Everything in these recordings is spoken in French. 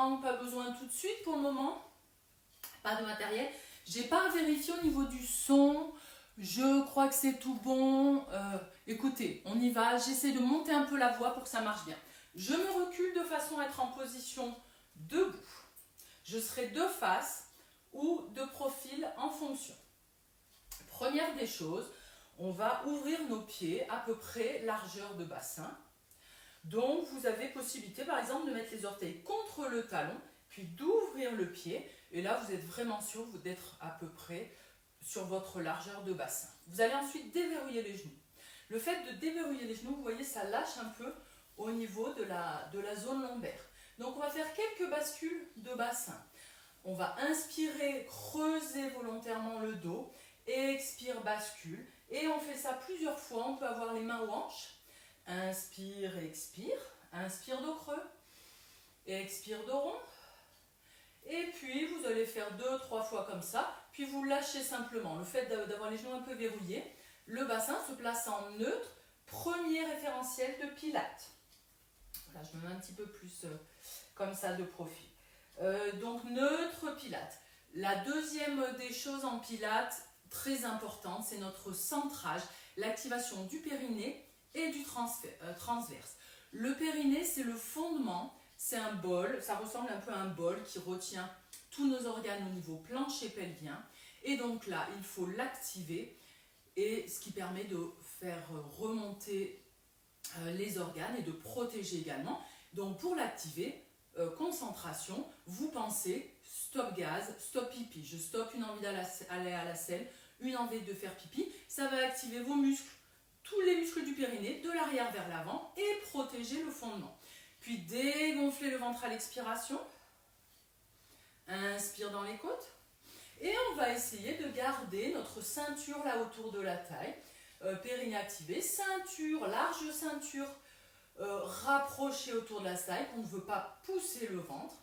temps, pas besoin tout de suite pour le moment. Pas de matériel. J'ai pas vérifié au niveau du son. Je crois que c'est tout bon. Écoutez, on y va. J'essaie de monter un peu la voix pour que ça marche bien. Je me recule de façon à être en position debout. Je serai de face ou de profil en fonction. Première des choses, on va ouvrir nos pieds à peu près largeur de bassin. Donc vous avez possibilité par exemple de mettre les orteils contre le talon, puis d'ouvrir le pied. Et là vous êtes vraiment sûr d'être à peu près sur votre largeur de bassin. Vous allez ensuite déverrouiller les genoux. Le fait de déverrouiller les genoux, vous voyez, ça lâche un peu au niveau de la zone lombaire. Donc on va faire quelques bascules de bassin. On va inspirer, creuser volontairement le dos, expire, bascule. Et on fait ça plusieurs fois, on peut avoir les mains aux hanches. Inspire, expire, inspire dos creux, expire dos rond. Et puis vous allez faire 2-3 fois comme ça, puis vous lâchez simplement. Le fait d'avoir les genoux un peu verrouillés, le bassin se place en neutre, premier référentiel de Pilates. Voilà, je me mets un petit peu plus comme ça de profil. Donc neutre Pilates. La deuxième des choses en Pilates, très importante, c'est notre centrage, l'activation du périnée et du transverse. Le périnée, c'est le fondement, c'est un bol, ça ressemble un peu à un bol qui retient tous nos organes au niveau plancher pelvien. Et donc là, il faut l'activer, et ce qui permet de faire remonter les organes et de protéger également. Donc pour l'activer, concentration, vous pensez stop gaz, stop pipi. Je stoppe une envie d'aller à la selle, une envie de faire pipi. Ça va activer vos muscles, tous les muscles du périnée, de l'arrière vers l'avant et protéger le fondement. Puis dégonfler le ventre à l'expiration. Inspire dans les côtes. Et on va essayer de garder notre ceinture là autour de la taille. Périnée activé, ceinture, large ceinture rapprochée autour de la taille, qu'on ne veut pas pousser le ventre.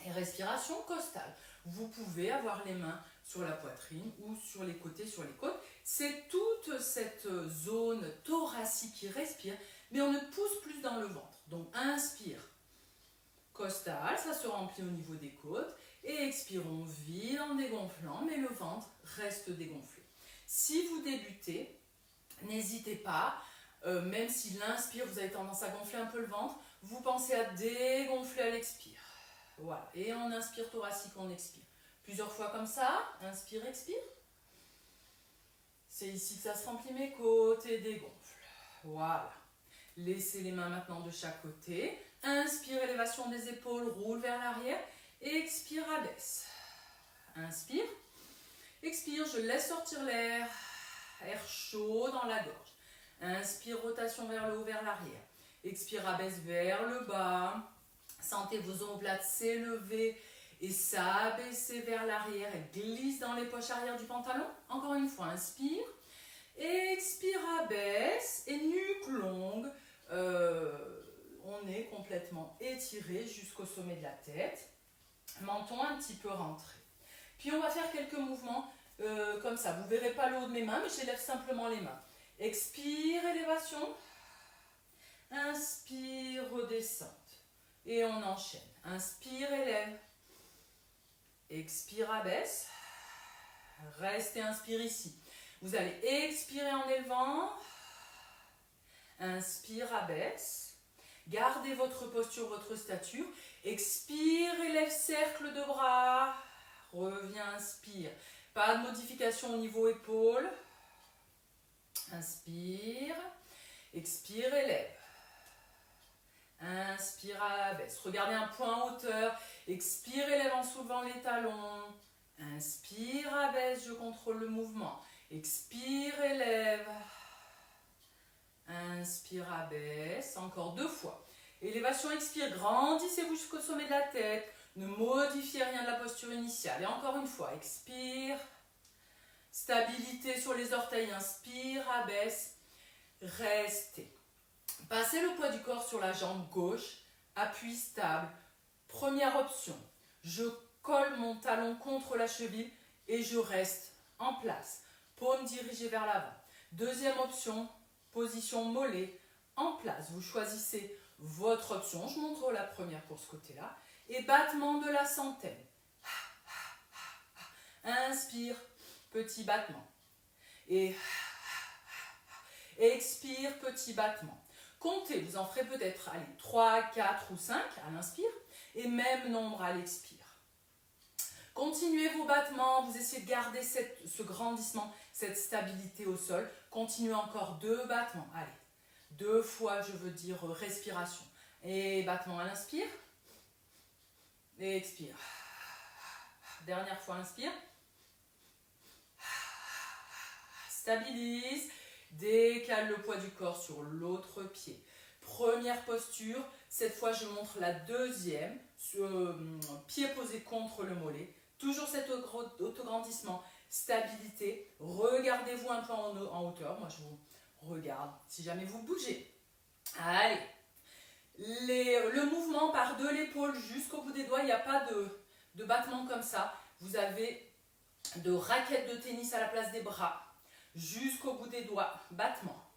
Et respiration costale. Vous pouvez avoir les mains sur la poitrine ou sur les côtés, sur les côtes. C'est toute cette zone thoracique qui respire, mais on ne pousse plus dans le ventre. Donc inspire, costale, ça se remplit au niveau des côtes. Et expire, on vide en dégonflant, mais le ventre reste dégonflé. Si vous débutez, n'hésitez pas, même si l'inspire, vous avez tendance à gonfler un peu le ventre, vous pensez à dégonfler à l'expire. Voilà, et on inspire thoracique, on expire. Plusieurs fois comme ça, inspire, expire. C'est ici que ça se remplit mes côtes et dégonfle. Voilà. Laissez les mains maintenant de chaque côté. Inspire, élévation des épaules, roule vers l'arrière. Expire, abaisse. Inspire. Expire, je laisse sortir l'air. Air chaud dans la gorge. Inspire, rotation vers le haut, vers l'arrière. Expire, abaisse vers le bas. Sentez vos omoplates s'élever et s'abaisser vers l'arrière. Et glisse dans les poches arrière du pantalon. Encore une fois, inspire. Expire, abaisse. Et nuque longue. On est complètement étiré jusqu'au sommet de la tête. Menton un petit peu rentré. Puis on va faire quelques mouvements comme ça. Vous ne verrez pas le haut de mes mains, mais j'élève simplement les mains. Expire, élévation. Inspire, redescente. Et on enchaîne. Inspire, élève. Expire, abaisse. Reste et inspire ici. Vous allez expirer en élevant. Inspire, abaisse. Gardez votre posture, votre stature. Expire, élève, cercle de bras. Reviens, inspire. Pas de modification au niveau épaules. Inspire. Expire, élève. Inspire, abaisse. Regardez un point en hauteur. Expire, élève en soulevant les talons. Inspire, abaisse, je contrôle le mouvement. Expire, élève. Inspire, abaisse. Encore 2 fois. Élévation, expire. Grandissez-vous jusqu'au sommet de la tête. Ne modifiez rien de la posture initiale. Et encore une fois, expire. Stabilité sur les orteils. Inspire, abaisse. Restez. Passez le poids du corps sur la jambe gauche. Appui stable. Première option. Je colle mon talon contre la cheville et je reste en place. Paume dirigée vers l'avant. Deuxième option. Position mollet en place. Vous choisissez votre option. Je montre la première pour ce côté-là. et battement de la centaine. Inspire, petit battement. Et expire, petit battement. Comptez, vous en ferez peut-être 3, 4 ou 5 à l'inspire et même nombre à l'expire. Continuez vos battements, vous essayez de garder ce grandissement, cette stabilité au sol. Continuez encore 2 battements. Allez, 2 fois, je veux dire, respiration. Et battement à l'inspire. Et expire. Dernière fois, inspire. Stabilise. Décale le poids du corps sur l'autre pied. Première posture. Cette fois, je montre la deuxième. Pied posé contre le mollet. Toujours cet autograndissement. Stabilité. Regardez-vous un peu en hauteur. Moi, je vous regarde si jamais vous bougez. Allez. Le mouvement part de l'épaule jusqu'au bout des doigts. Il n'y a pas de battement comme ça. Vous avez de raquettes de tennis à la place des bras. Jusqu'au bout des doigts. Battement.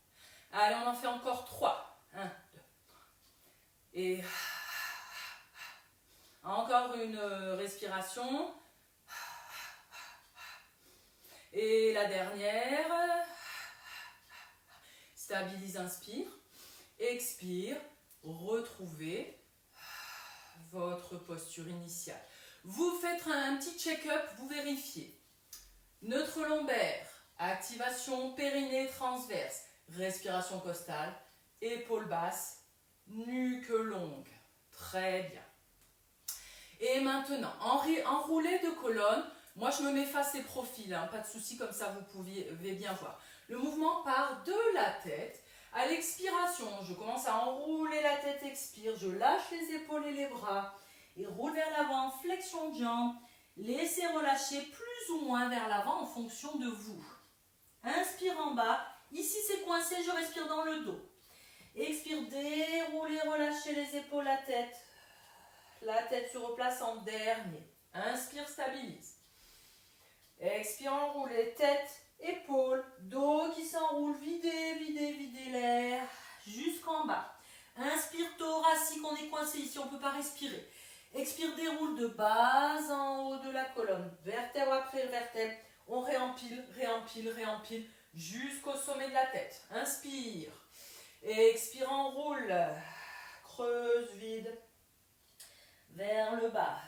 Allez, on en fait encore 3. 1, 2. Et encore une respiration. Et la dernière. Stabilise, inspire. Expire. Retrouvez votre posture initiale. Vous faites un petit check-up, vous vérifiez. Neutre lombaire, activation périnée transverse, respiration costale, épaules basses, nuque longue. Très bien. Et maintenant, enroulé de colonne, moi je me mets face et profil, hein, pas de souci, comme ça vous pouvez bien voir. Le mouvement part de la tête. À l'expiration, je commence à enrouler la tête, expire, je lâche les épaules et les bras et roule vers l'avant, flexion de jambe. Laissez relâcher plus ou moins vers l'avant en fonction de vous. Inspire en bas, ici c'est coincé, je respire dans le dos. Expire, déroulez, relâchez les épaules, la tête se replace en dernier. Inspire, stabilise. Expire, enroulez, tête, épaules, dos qui s'enroule, videz, videz, videz l'air jusqu'en bas. Inspire, thoracique, on est coincé ici, on ne peut pas respirer. Expire, déroule de bas en haut de la colonne, vertèbre après vertèbre. On réempile, réempile, réempile jusqu'au sommet de la tête. Inspire, expire, enroule, creuse, vide, vers le bas.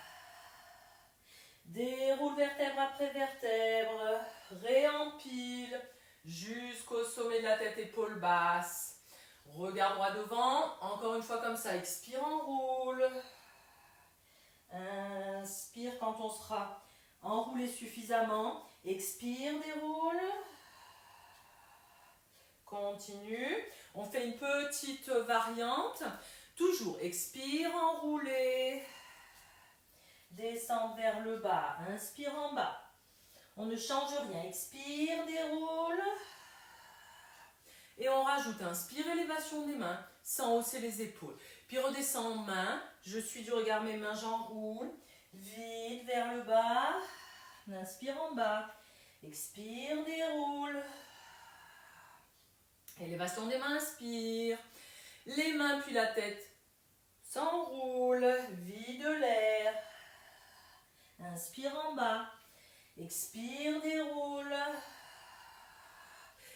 Déroule vertèbre après vertèbre, réempile jusqu'au sommet de la tête, épaules basses. Regard droit devant, encore une fois comme ça, expire, enroule. Inspire quand on sera enroulé suffisamment, expire, déroule. Continue, on fait une petite variante, toujours expire, enroulé. Descendre vers le bas, inspire en bas. On ne change rien, expire, déroule. Et on rajoute inspire, élévation des mains, sans hausser les épaules. Puis redescend main, je suis du regard mes mains, j'enroule. Vide vers le bas, inspire en bas. Expire, déroule. Élévation des mains, inspire. Les mains puis la tête s'enroulent, vide l'air. Inspire en bas, expire, déroule.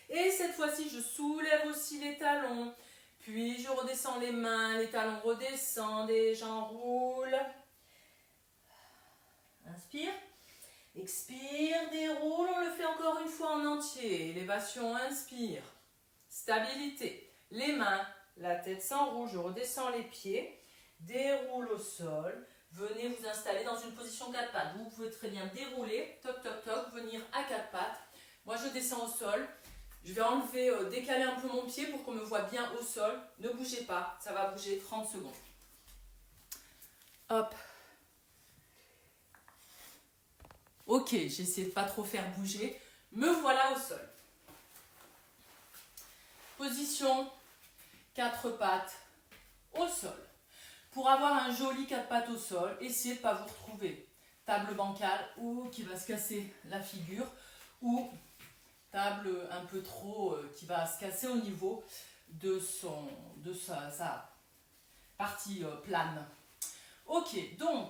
Et cette fois-ci, je soulève aussi les talons. Puis je redescends les mains, les talons redescendent et j'enroule. Inspire, expire, déroule. On le fait encore une fois en entier. Élévation, inspire. Stabilité. Les mains, la tête s'enroule, je redescends les pieds. Déroule au sol. Venez vous installer dans une position 4 pattes. Vous pouvez très bien dérouler, toc toc toc, venir à 4 pattes. Moi je descends au sol. Je vais enlever, décaler un peu mon pied pour qu'on me voit bien au sol. Ne bougez pas, ça va bouger 30 secondes. Hop. Ok, j'essaie de pas trop faire bouger. Me voilà au sol. Position 4 pattes au sol. Pour avoir un joli 4 pattes au sol, essayez de ne pas vous retrouver table bancale ou qui va se casser la figure ou table un peu trop qui va se casser au niveau de sa partie plane. Ok, donc,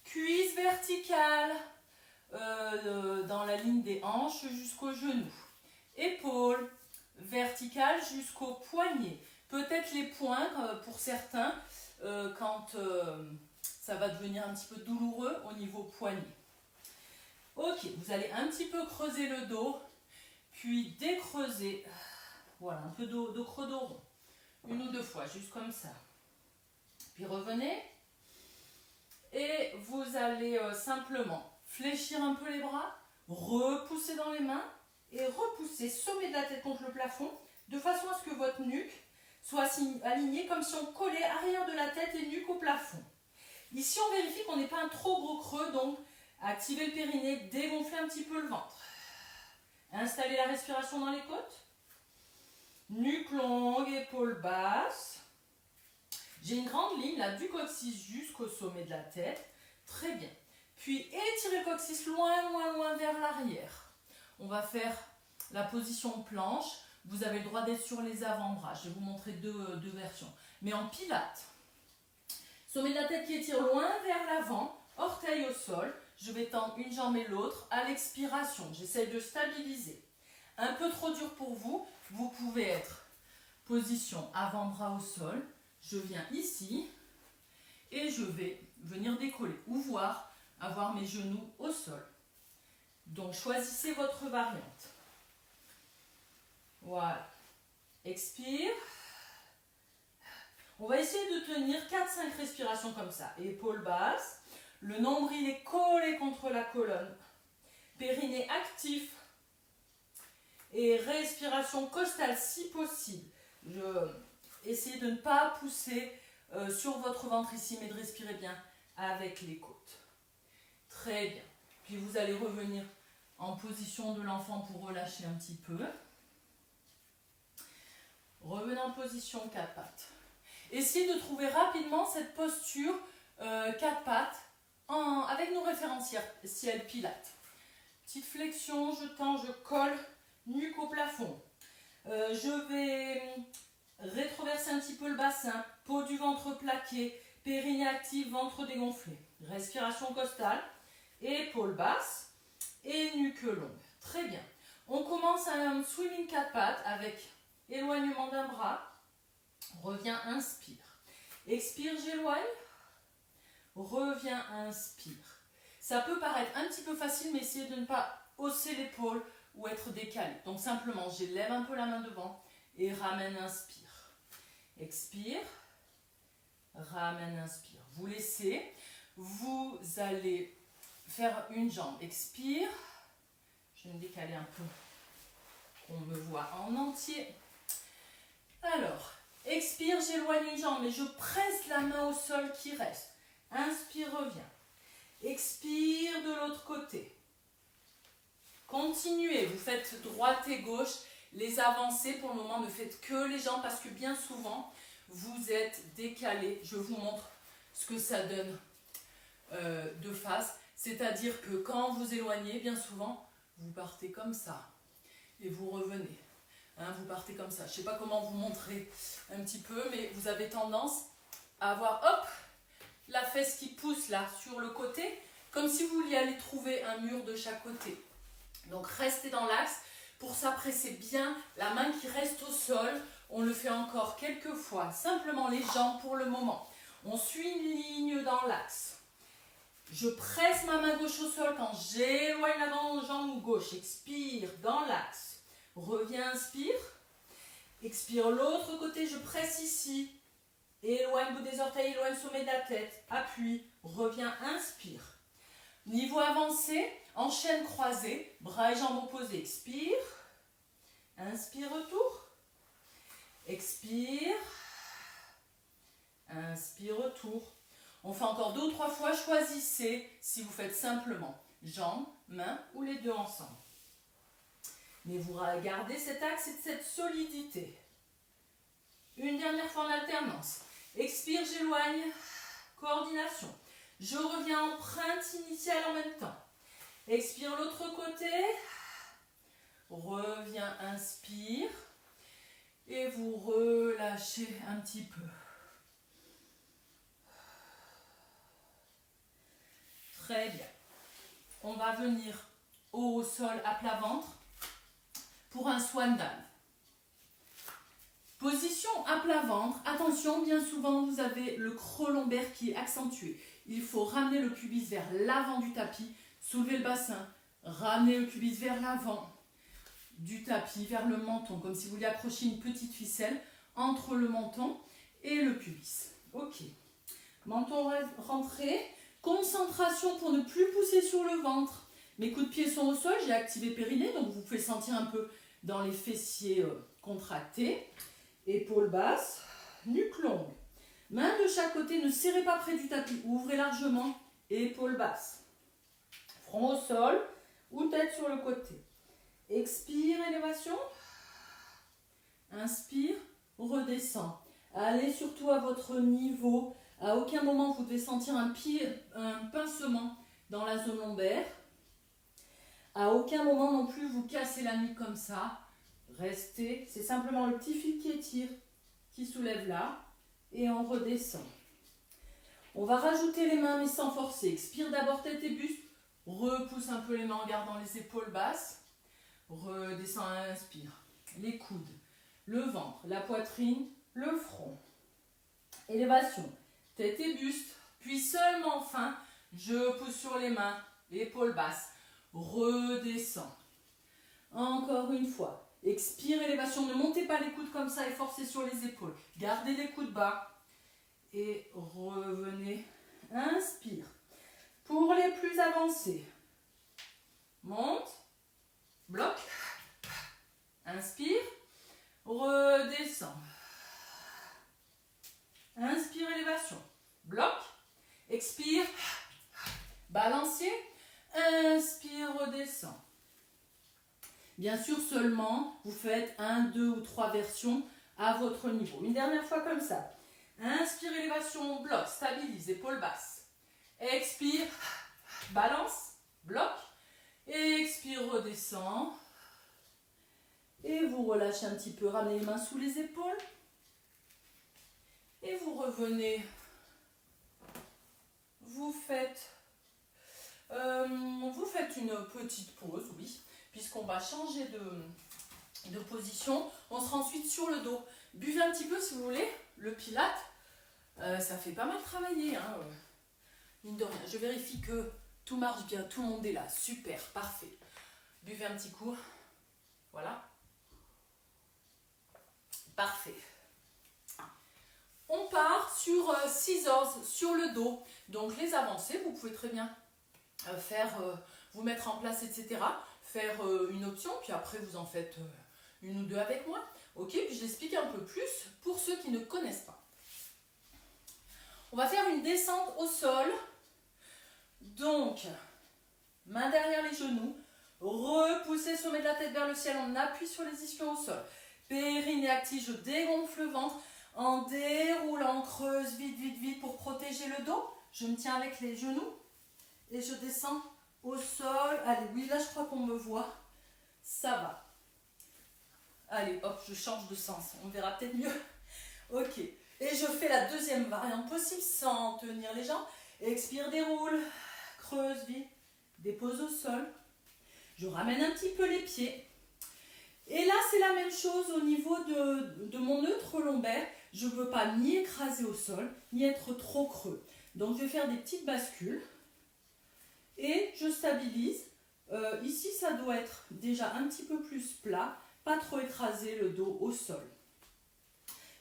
cuisse verticale dans la ligne des hanches jusqu'au genou. Épaules verticales jusqu'au poignet. Peut-être les poings pour certains quand ça va devenir un petit peu douloureux au niveau poignet. Ok, vous allez un petit peu creuser le dos, puis décreuser. Voilà, un peu de creux dos rond. Une ou deux fois, juste comme ça. Puis revenez. Et vous allez simplement fléchir un peu les bras, repousser dans les mains et repousser, sommet de la tête contre le plafond, de façon à ce que votre nuque soit alignée comme si on collait arrière de la tête et nuque au plafond. Ici, on vérifie qu'on n'ait pas un trop gros creux, donc activez le périnée, dégonflez un petit peu le ventre. Installez la respiration dans les côtes. Nuque longue, épaules basses. J'ai une grande ligne là du coccyx jusqu'au sommet de la tête. Très bien. Puis étirez le coccyx loin, loin, loin vers l'arrière. On va faire la position planche. Vous avez le droit d'être sur les avant-bras. Je vais vous montrer deux versions. Mais en pilates. Sommet de la tête qui étire loin vers l'avant. Orteil au sol. Je vais tendre une jambe et l'autre à l'expiration. J'essaie de stabiliser. Un peu trop dur pour vous. Vous pouvez être position avant-bras au sol. Je viens ici et je vais venir décoller ou voir avoir mes genoux au sol. Donc choisissez votre variante. Voilà. Expire. On va essayer de tenir 4-5 respirations comme ça. Épaules basses. Le nombril est collé contre la colonne. Périnée actif. Et respiration costale si possible. Essayez de ne pas pousser sur votre ventre ici, mais de respirer bien avec les côtes. Très bien. Puis vous allez revenir en position de l'enfant pour relâcher un petit peu. Revenez en position 4 pattes. Essayez de trouver rapidement cette posture 4 pattes avec nos référentiels pilates. Petite flexion, je tends, je colle, nuque au plafond. Je vais rétroverser un petit peu le bassin, peau du ventre plaquée, périnée active, ventre dégonflé. Respiration costale, épaules basses et nuque longue. Très bien. On commence un swimming 4 pattes avec éloignement d'un bras. Reviens, inspire. Expire, j'éloigne. Reviens, inspire. Ça peut paraître un petit peu facile, mais essayez de ne pas hausser l'épaule ou être décalé. Donc simplement, j'élève un peu la main devant et ramène, inspire. Expire, ramène, inspire. Vous laissez, vous allez faire une jambe. Expire, je vais me décaler un peu, qu'on me voit en entier. Alors, expire, j'éloigne une jambe et je presse la main au sol qui reste. Inspire, reviens. Expire de l'autre côté. Continuez, vous faites droite et gauche. Les avancées, pour le moment, ne faites que les jambes parce que bien souvent, vous êtes décalé. Je vous montre ce que ça donne de face. C'est-à-dire que quand vous éloignez, bien souvent, vous partez comme ça et vous revenez. Hein, vous partez comme ça. Je ne sais pas comment vous montrer un petit peu, mais vous avez tendance à avoir, hop, la fesse qui pousse là sur le côté, comme si vous vouliez aller trouver un mur de chaque côté. Donc restez dans l'axe. Pour ça, pressez bien la main qui reste au sol. On le fait encore quelques fois. Simplement les jambes pour le moment. On suit une ligne dans l'axe. Je presse ma main gauche au sol quand j'éloigne la jambe gauche. Expire dans l'axe. Reviens, inspire. Expire l'autre côté, je presse ici. Éloigne bout des orteils, éloigne sommet de la tête. Appuie, reviens, inspire. Niveau avancé, enchaîne croisé, bras et jambes opposés. Expire. Inspire, retour. Expire. Inspire, retour. On fait encore 2 ou 3 fois. Choisissez si vous faites simplement jambes, mains ou les deux ensemble. Mais vous gardez cet axe et cette solidité. Une dernière fois en alternance. Expire, j'éloigne. Coordination. Je reviens, empreinte initiale en même temps. Expire l'autre côté. Reviens, inspire. Et vous relâchez un petit peu. Très bien. On va venir au sol à plat ventre pour un swan dive. Position à plat ventre. Attention, bien souvent, vous avez le creux lombaire qui est accentué. Il faut ramener le pubis vers l'avant du tapis, soulever le bassin, ramener le pubis vers l'avant du tapis, vers le menton, comme si vous vouliez accrocher une petite ficelle entre le menton et le pubis. Ok. Menton rentré. Concentration pour ne plus pousser sur le ventre. Mes coups de pied sont au sol, j'ai activé périnée, donc vous pouvez sentir un peu dans les fessiers contractés. Épaules basses, nuque longue. Mains de chaque côté, ne serrez pas près du tapis, ouvrez largement, épaules basses. Front au sol ou tête sur le côté. Expire, élévation. Inspire, redescend. Allez surtout à votre niveau. À aucun moment vous devez sentir un pincement dans la zone lombaire. À aucun moment non plus vous cassez la nuque comme ça. Restez, c'est simplement le petit fil qui étire, qui soulève là et on redescend. On va rajouter les mains mais sans forcer. Expire d'abord tête et buste. Repousse un peu les mains en gardant les épaules basses. Redescend, inspire. Les coudes, le ventre, la poitrine, le front. Élévation, tête et buste. Puis seulement enfin, je pousse sur les mains, épaules basses. Redescends. Encore une fois. Expire, élévation. Ne montez pas les coudes comme ça et forcez sur les épaules. Gardez les coudes bas. Et revenez. Inspire. Pour les plus avancés. Monte. Bloque. Inspire. Redescends. Inspire, élévation. Bloque. Expire. Balancier. Inspire, redescend. Bien sûr, seulement, vous faites 1, 2 ou 3 versions à votre niveau. Une dernière fois comme ça. Inspire, élévation, bloc, stabilise, épaules basses. Expire, balance, bloc. Expire, redescend. Et vous relâchez un petit peu, ramenez les mains sous les épaules. Et vous revenez. Vous faites une petite pause, oui. Puisqu'on va changer de position, on sera ensuite sur le dos. Buvez un petit peu si vous voulez, le pilate, ça fait pas mal travailler, hein, mine de rien. Je vérifie que tout marche bien, tout le monde est là, super, parfait. Buvez un petit coup, voilà. Parfait. On part sur scissors, sur le dos. Donc les avancées, vous pouvez très bien vous mettre en place, etc. Faire une option, puis après vous en faites une ou deux avec moi. Ok, puis je l'explique un peu plus pour ceux qui ne connaissent pas. On va faire une descente au sol. Donc, main derrière les genoux, repoussez le sommet de la tête vers le ciel, on appuie sur les ischions au sol. Périnée active, je dégonfle le ventre en déroulant, creuse vite, vite, vite pour protéger le dos. Je me tiens avec les genoux et je descends au sol. Allez, oui, là je crois qu'on me voit. Ça va. Allez, hop, je change de sens. On verra peut-être mieux. Ok. Et je fais la deuxième variante possible sans tenir les jambes. Expire, déroule. Creuse vite. Dépose au sol. Je ramène un petit peu les pieds. Et là, c'est la même chose au niveau de mon neutre lombaire. Je ne veux pas ni écraser au sol, ni être trop creux. Donc, je vais faire des petites bascules. Et je stabilise. Ici, ça doit être déjà un petit peu plus plat. Pas trop écraser le dos au sol.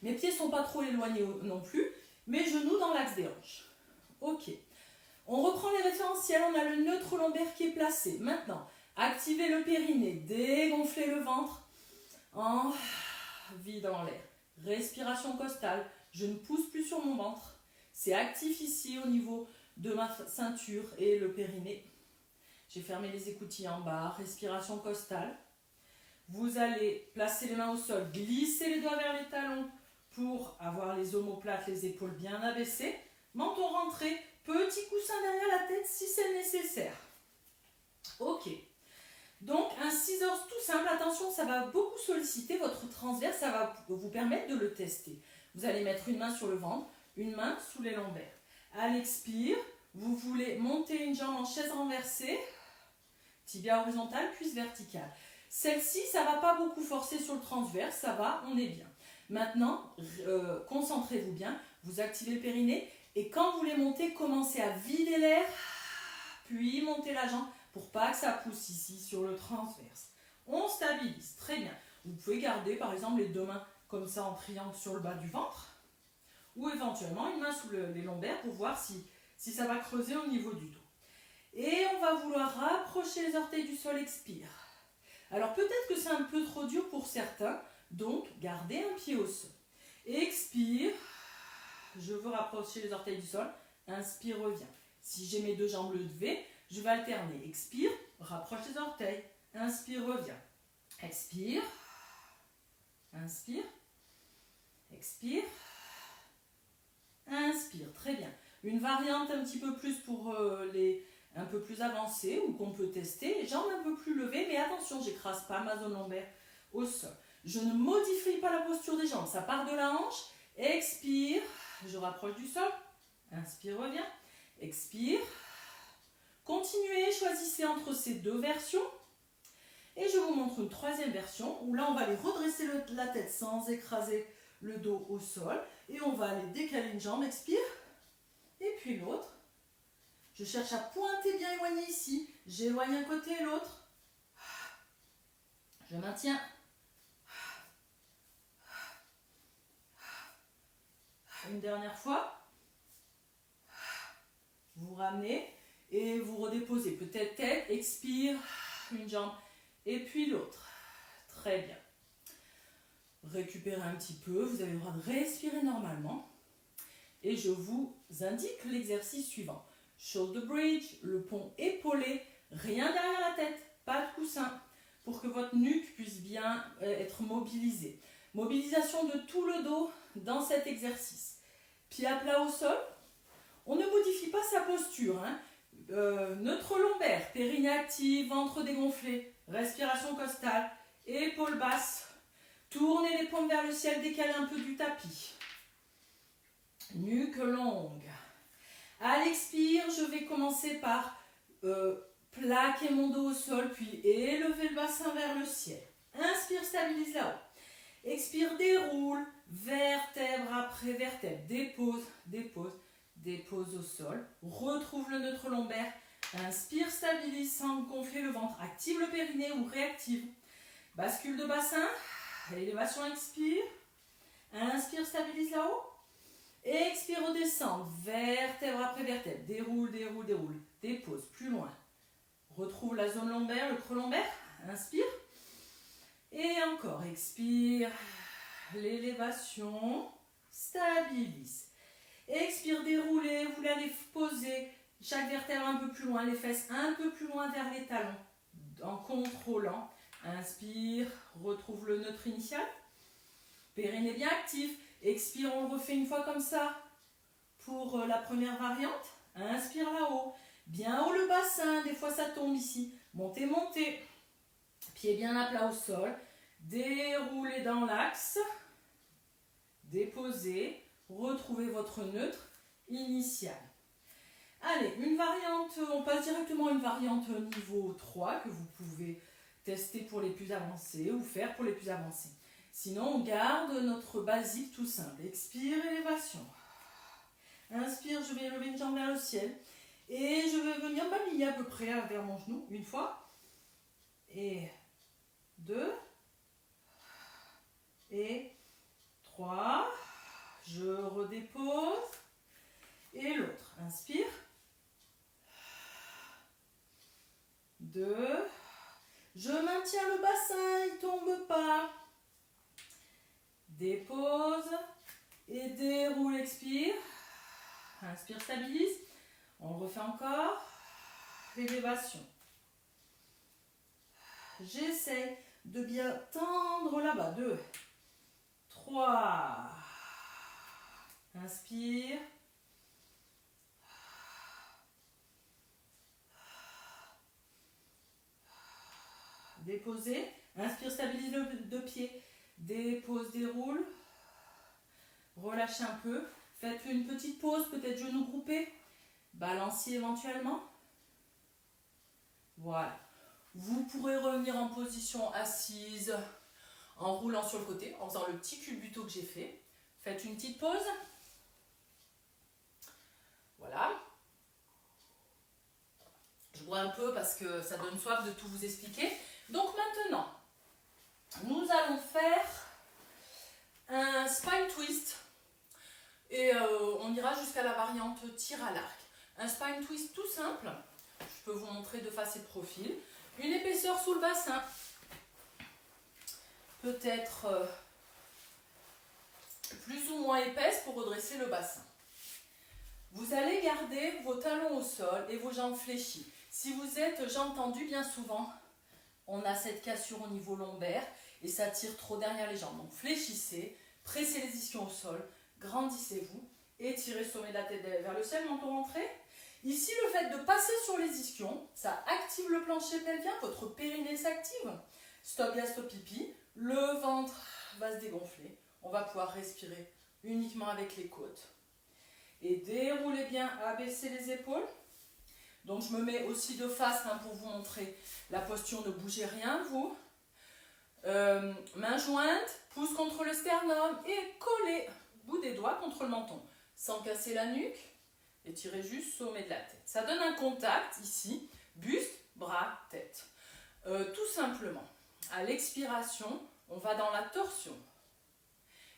Mes pieds ne sont pas trop éloignés non plus. Mes genoux dans l'axe des hanches. Ok. On reprend les référentiels. On a le neutre lombaire qui est placé. Maintenant, activez le périnée. Dégonflez le ventre. En vide dans l'air. Respiration costale. Je ne pousse plus sur mon ventre. C'est actif ici au niveau de ma ceinture et le périnée. J'ai fermé les écoutilles en bas. Respiration costale. Vous allez placer les mains au sol. Glisser les doigts vers les talons pour avoir les omoplates, les épaules bien abaissées. Menton rentré. Petit coussin derrière la tête si c'est nécessaire. Ok. Donc un scissors tout simple, attention, ça va beaucoup solliciter votre transverse, ça va vous permettre de le tester. Vous allez mettre une main sur le ventre, une main sous les lombaires. À l'expire, vous voulez monter une jambe en chaise renversée, tibia horizontal, cuisse verticale. Celle-ci, ça ne va pas beaucoup forcer sur le transverse, ça va, on est bien. Maintenant, concentrez-vous bien, vous activez le périnée et quand vous les montez, commencez à vider l'air, puis montez la jambe pour pas que ça pousse ici sur le transverse. On stabilise, très bien. Vous pouvez garder par exemple les deux mains comme ça en triangle sur le bas du ventre ou éventuellement une main sous les lombaires pour voir si ça va creuser au niveau du dos. Et on va vouloir rapprocher les orteils du sol, expire. Alors peut-être que c'est un peu trop dur pour certains, donc gardez un pied au sol. Expire, je veux rapprocher les orteils du sol, inspire, reviens. Si j'ai mes deux jambes levées, je vais alterner. Expire, rapproche les orteils, inspire, reviens. Expire, inspire, expire, inspire, très bien. Une variante un petit peu plus pour les un peu plus avancées ou qu'on peut tester, les jambes un peu plus levées, mais attention, j'écrase pas ma zone lombaire au sol. Je ne modifie pas la posture des jambes, ça part de la hanche, expire, je rapproche du sol, inspire, reviens, expire, continuez, choisissez entre ces deux versions. Et je vous montre une troisième version où là on va aller redresser la tête sans écraser le dos au sol. Et on va aller décaler une jambe, expire. Et puis l'autre. Je cherche à pointer bien éloigné ici. J'éloigne un côté et l'autre. Je maintiens. Une dernière fois. Vous ramenez et vous redéposez. Peut-être tête, expire, une jambe. Et puis l'autre. Très bien. Récupérez un petit peu. Vous avez le droit de respirer normalement. Et je vous indique l'exercice suivant. Shoulder bridge, le pont épaulé. Rien derrière la tête. Pas de coussin. Pour que votre nuque puisse bien être mobilisée. Mobilisation de tout le dos dans cet exercice. Pied à plat au sol. On ne modifie pas sa posture. Neutre lombaire, périnée active, ventre dégonflé. Respiration costale, épaules basses, tournez les paumes vers le ciel, décalez un peu du tapis. Nuque longue. À l'expire, je vais commencer par plaquer mon dos au sol, puis élever le bassin vers le ciel. Inspire, stabilise là-haut. Expire, déroule, vertèbre après vertèbre. Dépose, dépose, dépose au sol. Retrouve le neutre lombaire. Inspire, stabilise sans gonfler le ventre. Active le périnée ou réactive. Bascule de bassin. Élévation, expire. Inspire, stabilise là-haut. Expire, redescend. Vertèbre après vertèbre. Déroule, déroule, déroule. Dépose, plus loin. Retrouve la zone lombaire, le creux lombaire. Inspire. Et encore, expire. L'élévation. Stabilise. Expire, déroulez. Vous allez poser chaque vertèbre un peu plus loin, les fesses un peu plus loin vers les talons, en contrôlant. Inspire, retrouve le neutre initial. Périnée bien actif. Expire, on le refait une fois comme ça pour la première variante. Inspire là-haut. Bien haut le bassin, des fois ça tombe ici. Montez, montez. Pied bien à plat au sol. Déroulez dans l'axe. Déposez. Retrouvez votre neutre initial. Allez, une variante, on passe directement à une variante niveau 3 que vous pouvez tester pour les plus avancés ou faire pour les plus avancés. Sinon, on garde notre basique tout simple. Expire, élévation. Inspire, je vais élever une jambe vers le ciel. Et je vais venir m'aligner à peu près vers mon genou. Une fois. Et 2. Et 3. Je redépose. Et l'autre. Inspire. 2. Je maintiens le bassin, il ne tombe pas. Dépose et déroule, expire. Inspire, stabilise. On le refait encore. Élévation. J'essaie de bien tendre là-bas. 2, 3. Inspire. Déposez. Inspire, stabilise le deux pieds. Dépose, déroule. Relâchez un peu. Faites une petite pause, peut-être genoux groupés. balancier éventuellement. Voilà. Vous pourrez revenir en position assise en roulant sur le côté, en faisant le petit culbuto que j'ai fait. Faites une petite pause. Voilà. Je bois un peu parce que ça donne soif de tout vous expliquer. Donc maintenant, nous allons faire un spine twist et on ira jusqu'à la variante tir à l'arc. Un spine twist tout simple. Je peux vous montrer de face et de profil. Une épaisseur sous le bassin. Peut-être plus ou moins épaisse pour redresser le bassin. Vous allez garder vos talons au sol et vos jambes fléchies. Si vous êtes jambes tendues, bien souvent, on a cette cassure au niveau lombaire et ça tire trop derrière les jambes. Donc fléchissez, pressez les ischions au sol, grandissez-vous et tirez le sommet de la tête vers le ciel, menton rentré. Ici, le fait de passer sur les ischions, ça active le plancher pelvien, votre périnée s'active. Stop gaz, stop pipi. Le ventre va se dégonfler. On va pouvoir respirer uniquement avec les côtes. Et déroulez bien, abaissez les épaules. Donc je me mets aussi de face pour vous montrer la posture, ne bougez rien vous. Main jointe, pouce contre le sternum et collez bout des doigts contre le menton. Sans casser la nuque, étirez juste sommet de la tête. Ça donne un contact ici, buste, bras, tête. Tout simplement, à l'expiration, on va dans la torsion.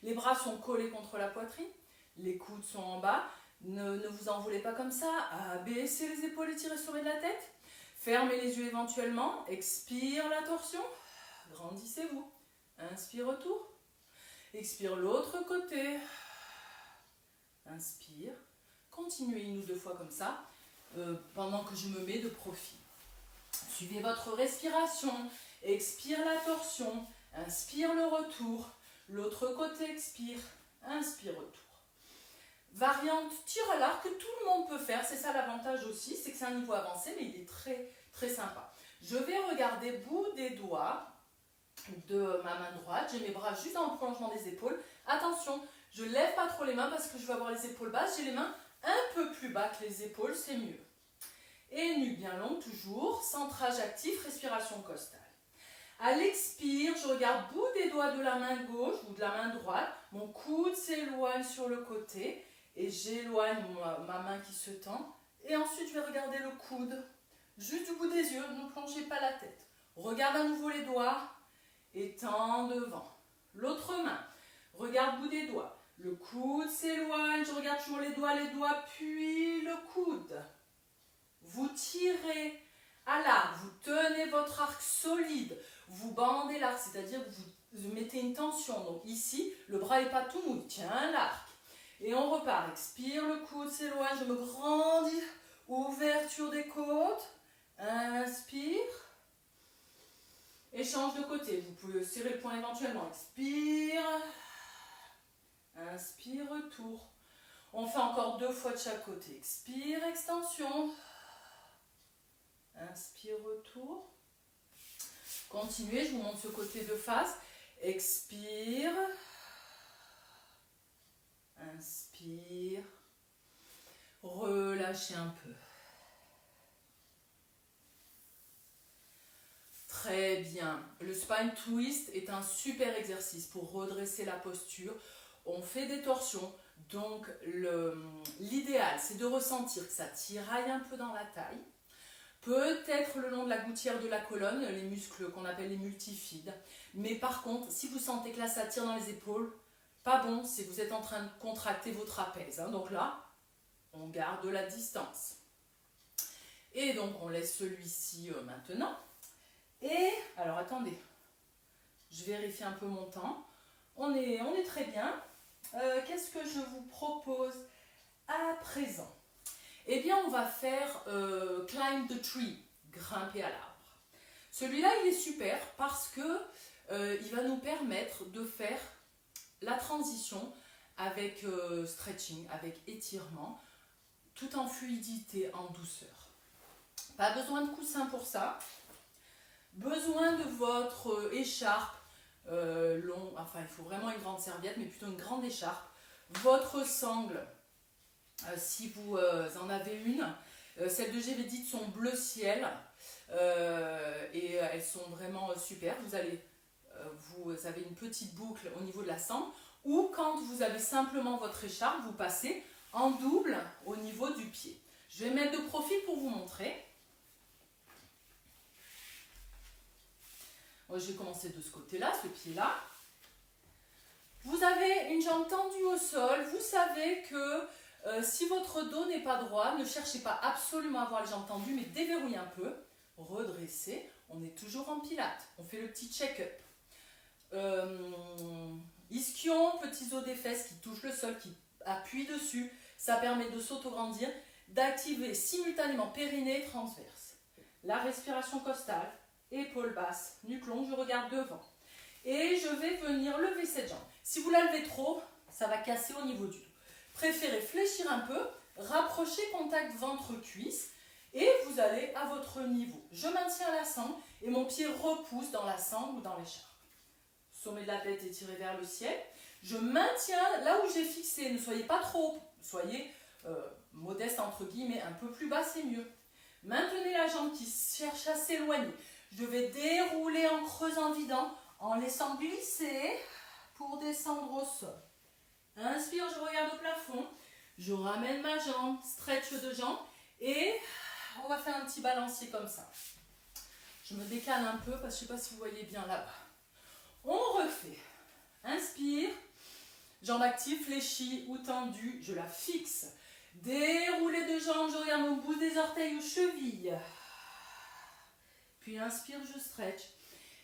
Les bras sont collés contre la poitrine, les coudes sont en bas. Ne vous en voulez pas comme ça. Abaissez les épaules, étirez le sommet de la tête. Fermez les yeux éventuellement. Expire la torsion. Grandissez-vous. Inspire, retour. Expire l'autre côté. Inspire. Continuez une ou deux fois comme ça pendant que je me mets de profil. Suivez votre respiration. Expire la torsion. Inspire le retour. L'autre côté, expire. Inspire, retour. Variante tir à l'arc que tout le monde peut faire, c'est ça l'avantage aussi, c'est que c'est un niveau avancé, mais il est très très sympa. Je vais regarder bout des doigts de ma main droite, j'ai mes bras juste dans le prolongement des épaules. Attention, je ne lève pas trop les mains parce que je vais avoir les épaules basses, j'ai les mains un peu plus bas que les épaules, c'est mieux. Et nuque bien longue toujours, centrage actif, respiration costale. À l'expire, je regarde bout des doigts de la main gauche ou de la main droite, mon coude s'éloigne sur le côté. Et j'éloigne ma main qui se tend. Et ensuite, je vais regarder le coude. Juste du bout des yeux, ne plongez pas la tête. Regarde à nouveau les doigts et tends devant. L'autre main, regarde bout des doigts. Le coude s'éloigne, je regarde toujours les doigts, puis le coude. Vous tirez à l'arc, vous tenez votre arc solide. Vous bandez l'arc, c'est-à-dire que vous mettez une tension. Donc ici, le bras n'est pas tout mou, tiens l'arc. Et on repart, expire, le coude s'éloigne, je me grandis, ouverture des côtes, inspire, et change de côté, vous pouvez serrer le poing éventuellement, expire, inspire, retour. On fait encore 2 fois de chaque côté, expire, extension, inspire, retour. Continuez, je vous montre ce côté de face, expire. Inspire, relâchez un peu. Très bien. Le spine twist est un super exercice pour redresser la posture. On fait des torsions, donc l'idéal c'est de ressentir que ça tiraille un peu dans la taille. Peut-être le long de la gouttière de la colonne, les muscles qu'on appelle les multifides. Mais par contre, si vous sentez que là ça tire dans les épaules, pas bon, c'est que vous êtes en train de contracter vos trapèzes. Donc là, on garde la distance. Et donc, on laisse celui-ci maintenant. Et, alors attendez, je vérifie un peu mon temps. On est très bien. Qu'est-ce que je vous propose à présent? Eh bien, on va faire Climb the Tree, grimper à l'arbre. Celui-là, il est super parce que il va nous permettre de faire la transition avec stretching, avec étirement, tout en fluidité, en douceur. Pas besoin de coussin pour ça. Besoin de votre écharpe long, enfin il faut vraiment une grande serviette, mais plutôt une grande écharpe. Votre sangle si vous en avez une. Celles de Gévédite sont bleu ciel et elles sont vraiment super. Vous avez une petite boucle au niveau de la sangle, ou quand vous avez simplement votre écharpe, vous passez en double au niveau du pied. Je vais mettre de profil pour vous montrer. Je vais commencer de ce côté-là, ce pied-là. Vous avez une jambe tendue au sol. Vous savez que si votre dos n'est pas droit, ne cherchez pas absolument à avoir les jambes tendues, mais déverrouillez un peu, redressez. On est toujours en pilates. On fait le petit check-up. Ischion, petits os des fesses qui touchent le sol, qui appuient dessus. Ça permet de s'autograndir, d'activer simultanément périnée et transverse. La respiration costale, épaules basses, nuque longue, je regarde devant. Et je vais venir lever cette jambe. Si vous la levez trop, ça va casser au niveau du dos. Préférez fléchir un peu, rapprocher contact ventre-cuisse et vous allez à votre niveau. Je maintiens la sangle et mon pied repousse dans la sangle ou dans l'écharpe. Sommet de la tête étiré vers le ciel. Je maintiens là où j'ai fixé. Ne soyez pas trop haut. Soyez modeste entre guillemets, un peu plus bas, c'est mieux. Maintenez la jambe qui cherche à s'éloigner. Je vais dérouler en creusant, vidant, en laissant glisser pour descendre au sol. Inspire, je regarde au plafond. Je ramène ma jambe, stretch de jambe et on va faire un petit balancier comme ça. Je me décale un peu parce que je ne sais pas si vous voyez bien là-bas. On refait. Inspire, jambe active, fléchie ou tendue, je la fixe. Déroulé de jambes, je regarde au bout des orteils ou chevilles. Puis inspire, je stretch.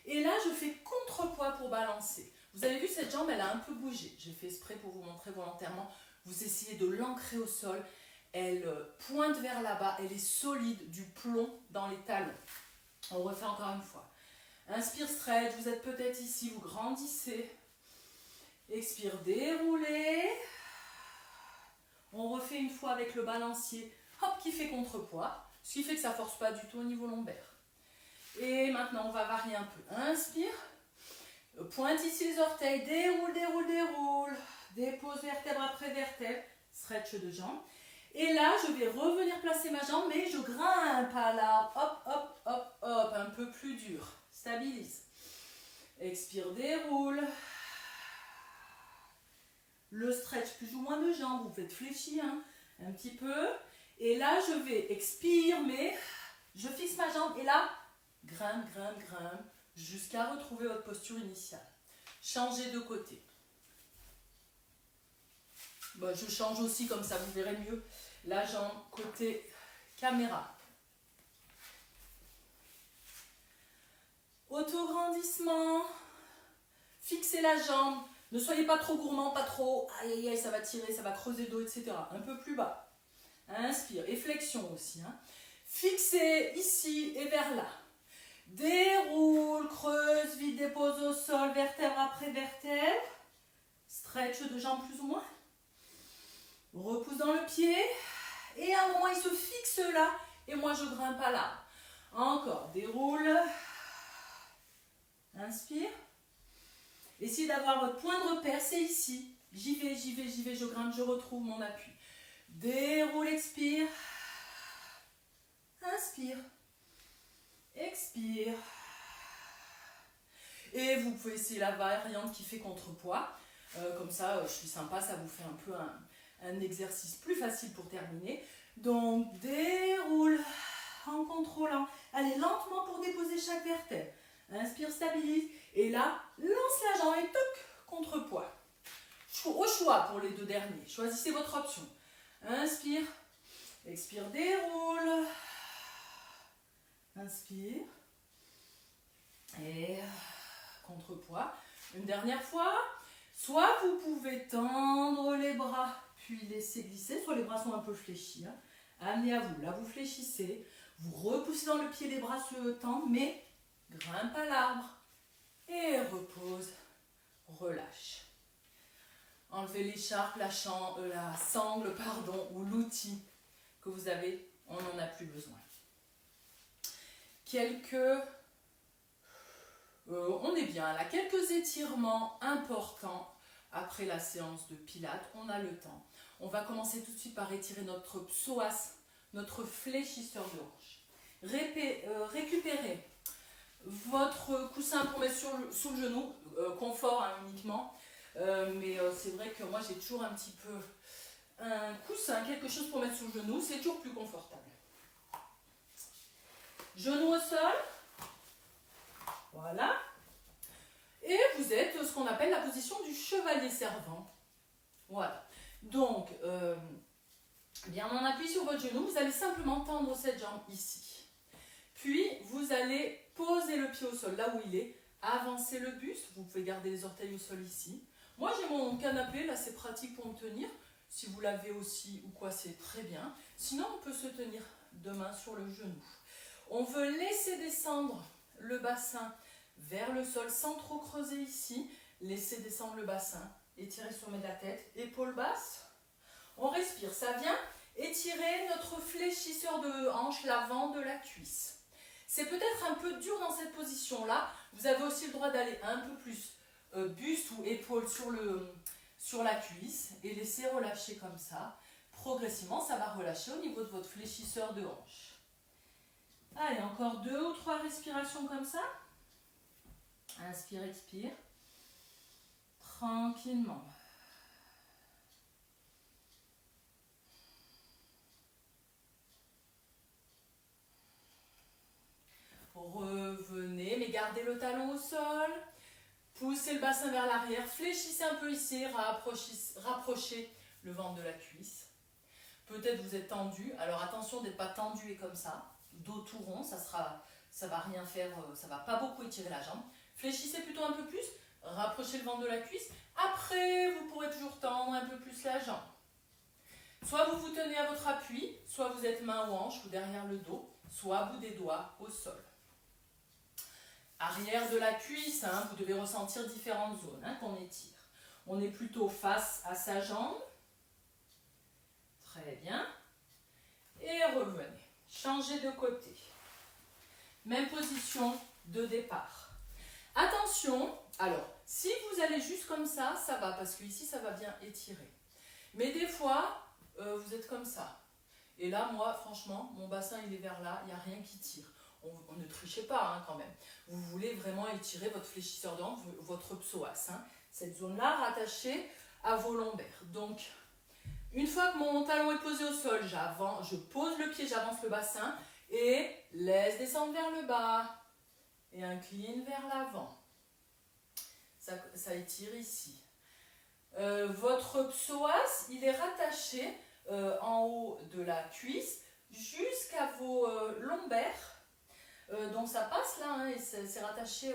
Et là, je fais contrepoids pour balancer. Vous avez vu, cette jambe, elle a un peu bougé. J'ai fait exprès pour vous montrer volontairement. Vous essayez de l'ancrer au sol. Elle pointe vers là-bas. Elle est solide, du plomb dans les talons. On refait encore une fois. Inspire, stretch. Vous êtes peut-être ici, vous grandissez. Expire, déroulez. On refait une fois avec le balancier, hop, qui fait contrepoids. Ce qui fait que ça ne force pas du tout au niveau lombaire. Et maintenant, on va varier un peu. Inspire. Pointe ici les orteils. Déroule, déroule, déroule. Dépose vertèbre après vertèbre. Stretch de jambe. Et là, je vais revenir placer ma jambe, mais je grimpe à l'arbre. Hop, hop, hop, hop. Un peu plus dur. Stabilise. Expire, déroule. Le stretch, plus ou moins de jambes. Vous faites fléchir un petit peu. Et là, je vais expire, mais je fixe ma jambe. Et là, grimpe, grimpe, grimpe, jusqu'à retrouver votre posture initiale. Changez de côté. Bon, je change aussi, comme ça vous verrez mieux la jambe côté caméra. Autograndissement. Fixez la jambe. Ne soyez pas trop gourmand, pas trop. Aïe, aïe, aïe, ça va tirer, ça va creuser le dos, etc. Un peu plus bas. Inspire. Et flexion aussi. Fixez ici et vers là. Déroule, creuse, vide, dépose au sol, vertèbre après vertèbre. Stretch de jambes plus ou moins. Repousse dans le pied. Et à un moment, il se fixe là. Et moi, je grimpe à l'arbre. Encore. Déroule. Inspire. Essayez d'avoir votre point de repère. C'est ici. J'y vais, j'y vais, j'y vais. Je grimpe, je retrouve mon appui. Déroule, expire. Inspire. Expire. Et vous pouvez essayer la variante qui fait contrepoids. Comme ça, je suis sympa, ça vous fait un peu un exercice plus facile pour terminer. Donc, déroule en contrôlant. Allez, lentement pour déposer chaque vertèbre. Inspire, stabilise. Et là, lance la jambe et toc, contrepoids. Au choix pour les deux derniers. Choisissez votre option. Inspire. Expire, déroule. Inspire. Et contrepoids. Une dernière fois. Soit vous pouvez tendre les bras, puis laisser glisser. Soit les bras sont un peu fléchis. Amenez à vous. Là, vous fléchissez. Vous repoussez dans le pied, les bras se tendent, mais grimpe à l'arbre. Et repose. Relâche. Enlevez l'écharpe, la sangle, ou l'outil que vous avez. On n'en a plus besoin. On est bien là, quelques étirements importants après la séance de pilates, on a le temps. On va commencer tout de suite par étirer notre psoas, notre fléchisseur de hanche. Récupérez votre coussin pour mettre sous le genou, confort hein, uniquement. Mais c'est vrai que moi j'ai toujours un petit peu un coussin, quelque chose pour mettre sous le genou, c'est toujours plus confortable. Genou au sol, voilà. Et vous êtes ce qu'on appelle la position du chevalier servant. Voilà. Donc, bien en appui sur votre genou, vous allez simplement tendre cette jambe ici. Puis, vous allez poser le pied au sol là où il est, avancer le buste, vous pouvez garder les orteils au sol ici. Moi, j'ai mon canapé, là c'est pratique pour me tenir. Si vous l'avez aussi ou quoi, c'est très bien. Sinon, on peut se tenir deux mains sur le genou. On veut laisser descendre le bassin vers le sol sans trop creuser ici. Laissez descendre le bassin, étirez sommet de la tête, épaules basses. On respire, ça vient étirer notre fléchisseur de hanche, l'avant de la cuisse. C'est peut-être un peu dur dans cette position-là. Vous avez aussi le droit d'aller un peu plus buste ou épaule sur la cuisse et laisser relâcher comme ça. Progressivement, ça va relâcher au niveau de votre fléchisseur de hanche. Allez, encore 2 ou 3 respirations comme ça. Inspire, expire. Tranquillement. Revenez, mais gardez le talon au sol. Poussez le bassin vers l'arrière. Fléchissez un peu ici. Rapprochez le ventre de la cuisse. Peut-être vous êtes tendu. Alors attention d'être pas tendu et comme ça. Dos tout rond, ça va rien faire, ça va pas beaucoup étirer la jambe. Fléchissez plutôt un peu plus. Rapprochez le ventre de la cuisse. Après, vous pourrez toujours tendre un peu plus la jambe. Soit vous vous tenez à votre appui, soit vous êtes main aux hanches ou derrière le dos, soit à bout des doigts au sol. Arrière de la cuisse, hein, vous devez ressentir différentes zones hein, qu'on étire. On est plutôt face à sa jambe. Très bien. Et revenez. Changez de côté. Même position de départ. Attention, alors, si vous allez juste comme ça va, parce que ici, ça va bien étirer. Mais des fois, vous êtes comme ça. Et là, moi, franchement, mon bassin, il est vers là, il n'y a rien qui tire. On ne trichez pas hein, quand même. Vous voulez vraiment étirer votre fléchisseur de hanche, votre psoas. Hein, cette zone-là rattachée à vos lombaires. Donc, une fois que mon talon est posé au sol, je pose le pied, j'avance le bassin et laisse descendre vers le bas. Et incline vers l'avant. Ça étire ici. Votre psoas, il est rattaché en haut de la cuisse jusqu'à vos lombaires. Donc ça passe là hein, et c'est rattaché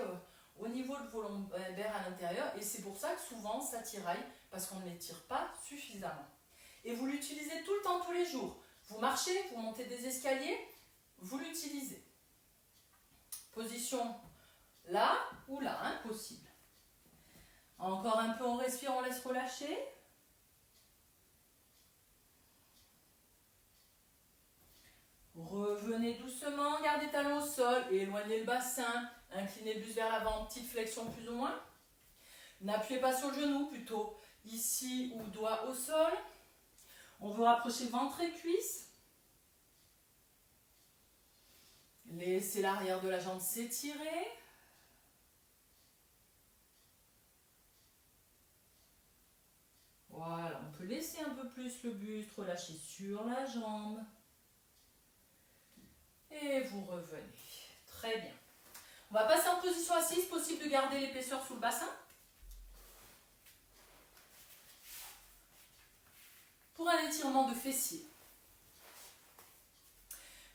au niveau de vos lombaires à l'intérieur. Et c'est pour ça que souvent ça tiraille parce qu'on ne les tire pas suffisamment. Et vous l'utilisez tout le temps, tous les jours. Vous marchez, vous montez des escaliers, vous l'utilisez. Position là ou là, hein, possible. Encore un peu, on respire, on laisse relâcher. Revenez doucement, gardez talon au sol, éloignez le bassin, inclinez le buste vers l'avant, petite flexion plus ou moins. N'appuyez pas sur le genou, plutôt ici ou doigt au sol. On veut rapprocher ventre et cuisse. Laissez l'arrière de la jambe s'étirer. Voilà, on peut laisser un peu plus le buste relâcher sur la jambe. Et vous revenez. Très bien. On va passer en position assise, possible de garder l'épaisseur sous le bassin. Pour un étirement de fessier.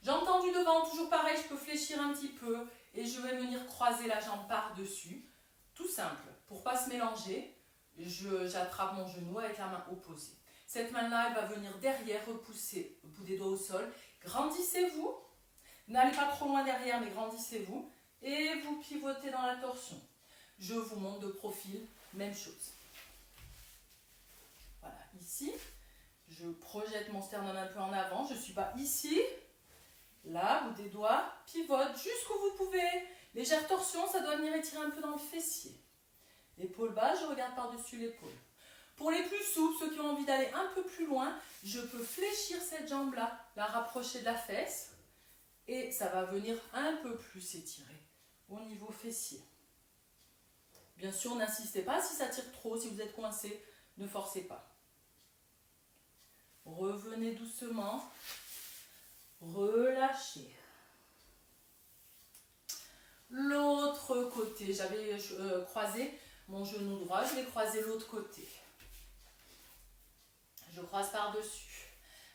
Jambes tendues devant, toujours pareil, je peux fléchir un petit peu et je vais venir croiser la jambe par-dessus. Tout simple, pour ne pas se mélanger, j'attrape mon genou avec la main opposée. Cette main-là, elle va venir derrière, repousser le bout des doigts au sol. Grandissez-vous, n'allez pas trop loin derrière, mais grandissez-vous et vous pivotez dans la torsion. Je vous montre de profil, même chose. Voilà, ici, je projette mon sternum un peu en avant, je ne suis pas ici. Là, bout des doigts, pivote jusqu'où vous pouvez. Légère torsion, ça doit venir étirer un peu dans le fessier. L'épaule basse, je regarde par-dessus l'épaule. Pour les plus souples, ceux qui ont envie d'aller un peu plus loin, je peux fléchir cette jambe-là, la rapprocher de la fesse et ça va venir un peu plus s'étirer au niveau fessier. Bien sûr, n'insistez pas si ça tire trop, si vous êtes coincé, ne forcez pas. Revenez doucement, relâchez. L'autre côté, j'avais croisé mon genou droit, je vais croiser l'autre côté. Je croise par-dessus.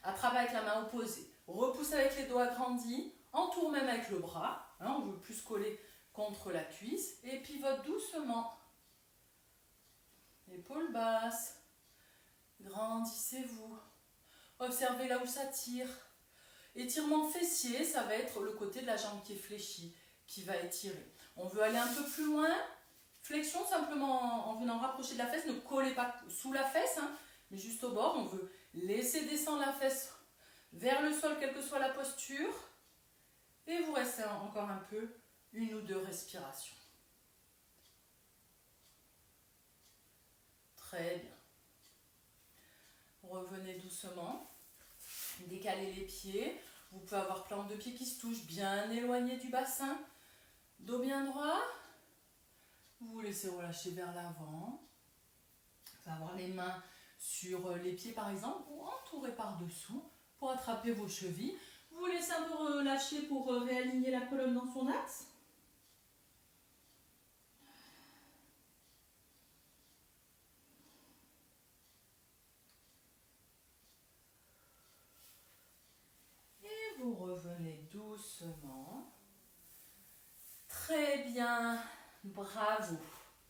Attrape avec la main opposée. Repousse avec les doigts agrandis. Entoure même avec le bras. Hein, on veut plus coller contre la cuisse. Et pivote doucement. Épaules basses. Grandissez-vous. Observez là où ça tire. Étirement fessier, ça va être le côté de la jambe qui est fléchie, qui va étirer. On veut aller un peu plus loin. Flexion simplement en venant rapprocher de la fesse. Ne collez pas sous la fesse, hein, mais juste au bord. On veut laisser descendre la fesse vers le sol, quelle que soit la posture. Et vous restez encore un peu, 1 ou 2 respirations. Très bien. Revenez doucement. Décalez les pieds. Vous pouvez avoir plante de pied qui se touche, bien éloigné du bassin. Dos bien droit. Vous laissez relâcher vers l'avant. Vous pouvez avoir les mains sur les pieds par exemple, ou entourer par-dessous pour attraper vos chevilles. Vous laissez un peu relâcher pour réaligner la colonne dans son axe. Et vous revenez doucement. Très bien, bravo.